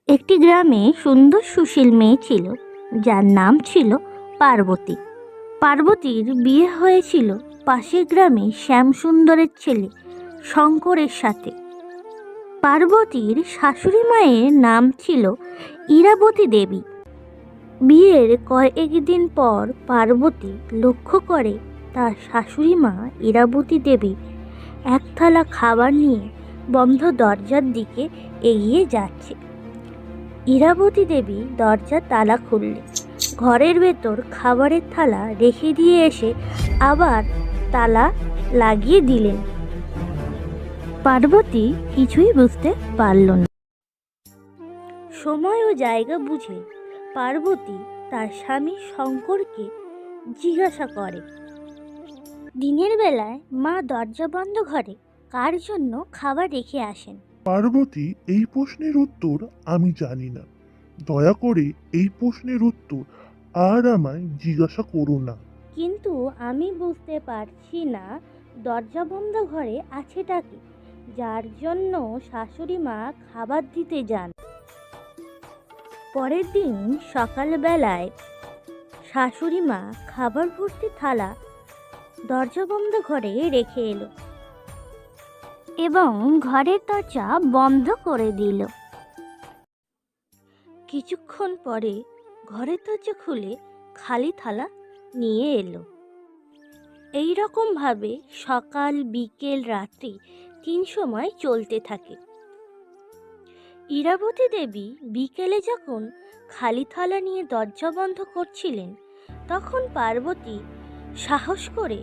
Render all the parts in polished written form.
একটি গ্রামে সুন্দর সুশীল মেয়ে ছিল, যার নাম ছিল পার্বতী। পার্বতীর বিয়ে হয়েছিল পাশের গ্রামে শ্যামসুন্দরের ছেলে শঙ্করের সাথে। পার্বতীর শাশুড়ি মায়ের নাম ছিল ইরাবতী দেবী। বিয়ের কয়েকদিন পর পার্বতী লক্ষ্য করে তার শাশুড়ি মা ইরাবতী দেবী এক থালা খাবার নিয়ে বন্ধ দরজার দিকে এগিয়ে যাচ্ছে। ইরাবতী দেবী দরজার তালা খুললেন, ঘরের ভেতর খাবারের থালা রেখে দিয়ে এসে আবার তালা লাগিয়ে দিলেন। পার্বতী কিছুই বুঝতে পারল না। সময় ও জায়গা বুঝে পার্বতী তার স্বামী শঙ্করকে জিজ্ঞাসা করে, দিনের বেলায় মা দরজা বন্ধ ঘরে কার জন্য খাবার রেখে আসেন? পার্বতী, এই প্রশ্নের উত্তর আমি জানি না। দয়া করে এই প্রশ্নের উত্তর আর আমায় জিজ্ঞাসা করো না। কিন্তু আমি বুঝতে পারছি না দরজা বন্ধ ঘরে আছেটা কি, যার জন্য শাশুড়ি মা খাবার দিতে যান। পরের দিন সকালবেলায় শাশুড়ি মা খাবার ভর্তি থালা দরজা বন্ধ ঘরে রেখে এলো এবং ঘরের দরজা বন্ধ করে দিল। কিছুক্ষণ পরে ঘরের দরজা খুলে খালি থালা নিয়ে এলো। এই রকম ভাবে সকাল, বিকেল, রাত্রি 3 সময় চলতে থাকে। ইরাবতী দেবী বিকেলে যখন খালি থালা নিয়ে দরজা বন্ধ করছিলেন, তখন পার্বতী সাহস করে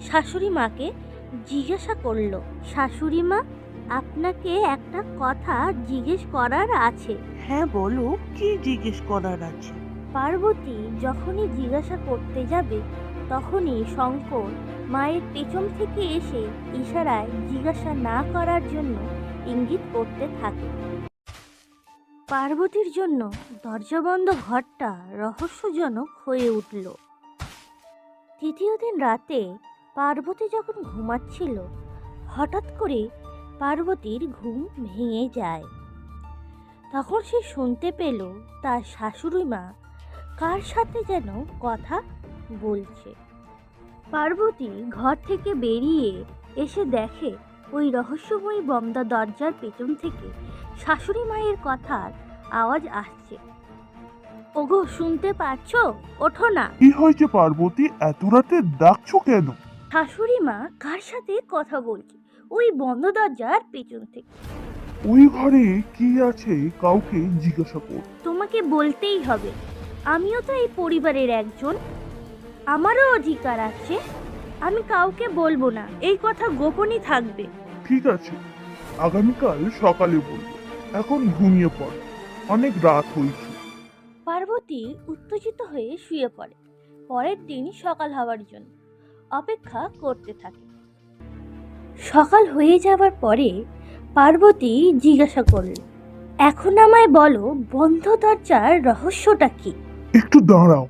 শাশুড়ি মাকে জিজ্ঞাসা করল, শাশুড়ি মা, আপনাকে একটা কথা জিজ্ঞেস করার আছে। হ্যাঁ বলো, কি জিজ্ঞেস করার আছে? পার্বতী যখনই জিজ্ঞাসা করতে যাবে, তখনই শঙ্কর মায়ের পেছন থেকে এসে ইশারায় জিজ্ঞাসা না করার জন্য ইঙ্গিত করতে থাকে। পার্বতীর জন্য দরজাবন্ধ ঘরটা রহস্যজনক হয়ে উঠল। তৃতীয় দিন রাতে পার্বতী যখন ঘুমাচ্ছিল, হঠাৎ করে পার্বতীর ঘুম ভেঙে যায়। তখন সে শুনতে পেল তার শাশুড়ি মা কার সাথে যেন কথা বলছে। পার্বতী ঘর থেকে বেরিয়ে এসে দেখে ওই রহস্যময়ী বন্ধ দরজার পেছন থেকে শাশুড়ি মায়ের কথার আওয়াজ আসছে। ওগো, শুনতে পাচ্ছো? ওঠো না। কি হয়েছে পার্বতী, এত রাতে ডাকছো কেন? শাশুড়ি মা কার সাথে কথা বলছে ওই বন্ধ দরজার পেছন থেকে। ওই ঘরে কি আছে কাউকে জিজ্ঞাসা কর। তোমাকে বলতেই হবে, আমিও তো এই পরিবারের একজন, আমারও অধিকার আছে। আমি কাউকে বলবো না, এই কথা গোপনই থাকবে। ঠিক আছে, আগামীকাল সকালে বলবো। এখন ঘুমিয়ে পড়ো, অনেক রাত হয়েছে। পার্বতী উত্তেজিত হয়ে শুয়ে পড়ে। পরের দিন সকাল হওয়ার জন্য অপেক্ষা করতে থাকে। সকাল হয়ে যাবার পরে পার্বতী জিজ্ঞাসা করল, এখন আমায় বলো, বন্ধ দরজার রহস্যটা কি? একটু দাঁড়াও,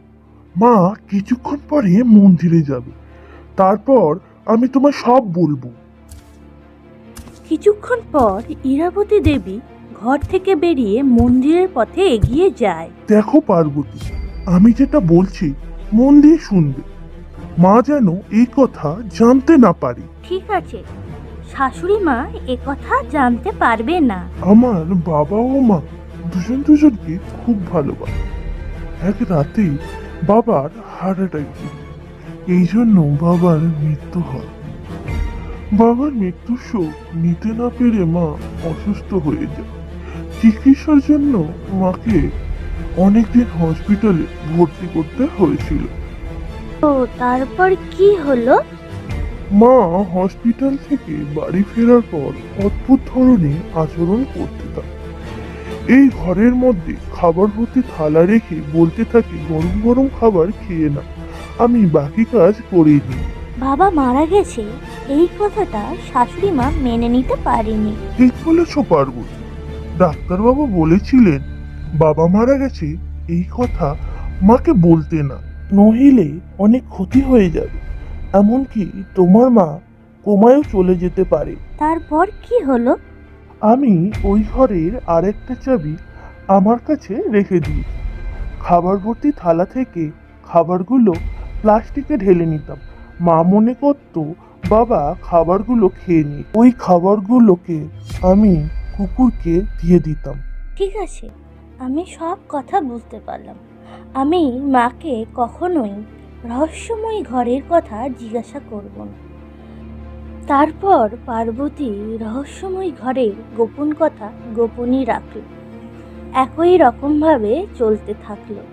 মা কিছুক্ষণ পরে মন্দিরে যাবে, তারপর আমি তোমায় সব বলবো। কিছুক্ষণ পর ইরাবতী দেবী ঘর থেকে বেরিয়ে মন্দিরের পথে এগিয়ে যায়। দেখো পার্বতী, আমি যেটা বলছি মন দিয়ে শুনবে, মা যেন এই কথা জানতে না পারে। ঠিক আছে, শাশুড়ি মা কথা জানতে পারবে না। আমার বাবা ও মা দুজনকে খুব ভালোবাসে। এক রাতে বাবার হার্ট অ্যাটাক ছিল, এই জন্য বাবার মৃত্যু হয়। বাবার মৃত্যুর শোক নিতে না পেরে মা অসুস্থ হয়ে যায়। চিকিৎসার জন্য মাকে অনেকদিন হসপিটালে ভর্তি করতে হয়েছিল। তো তারপর কি হলো? মা হসপিটাল থেকে বাড়ি ফেরার পর অদ্ভুত ধরনের আচরণ করতে থাকে। এই ঘরের মধ্যে খাবার ভর্তি থালা রেখে বলতে থাকে, গরম গরম খাবার খেয়ে না, আমি বাকি কাজ করেই নিই। বাবা মারা গেছে, এই কথাটা শাশুড়ি মা মেনে নিতে পারেনি। ঠিক বলেছ পার্বতী, ডাক্তারবাবু বলেছিলেন বাবা মারা গেছে এই কথা মাকে বলতে না, নহিলে অনেক ক্ষতি হয়ে যাবে, এমনকি তোমার মা কোমায়ও চলে যেতে পারে। তারপর কি হলো? আমি ওই ঘরের আরেকটা চাবি আমার কাছে রেখে দিই। খাবার ভর্তি থালা থেকে খাবারগুলো প্লাস্টিকে ঢেলে নিতাম। মা মনে করতো বাবা খাবারগুলো খেয়ে নি। ওই খাবারগুলোকে আমি কুকুরকে দিয়ে দিতাম। ঠিক আছে, আমি সব কথা বুঝতে পারলাম। আমি মাকে কখনোই রহস্যময় ঘরের কথা জিজ্ঞাসা করব না। তারপর পার্বতী রহস্যময় ঘরের গোপন কথা গোপনই রাখল। একই রকমভাবে চলতে থাকলো।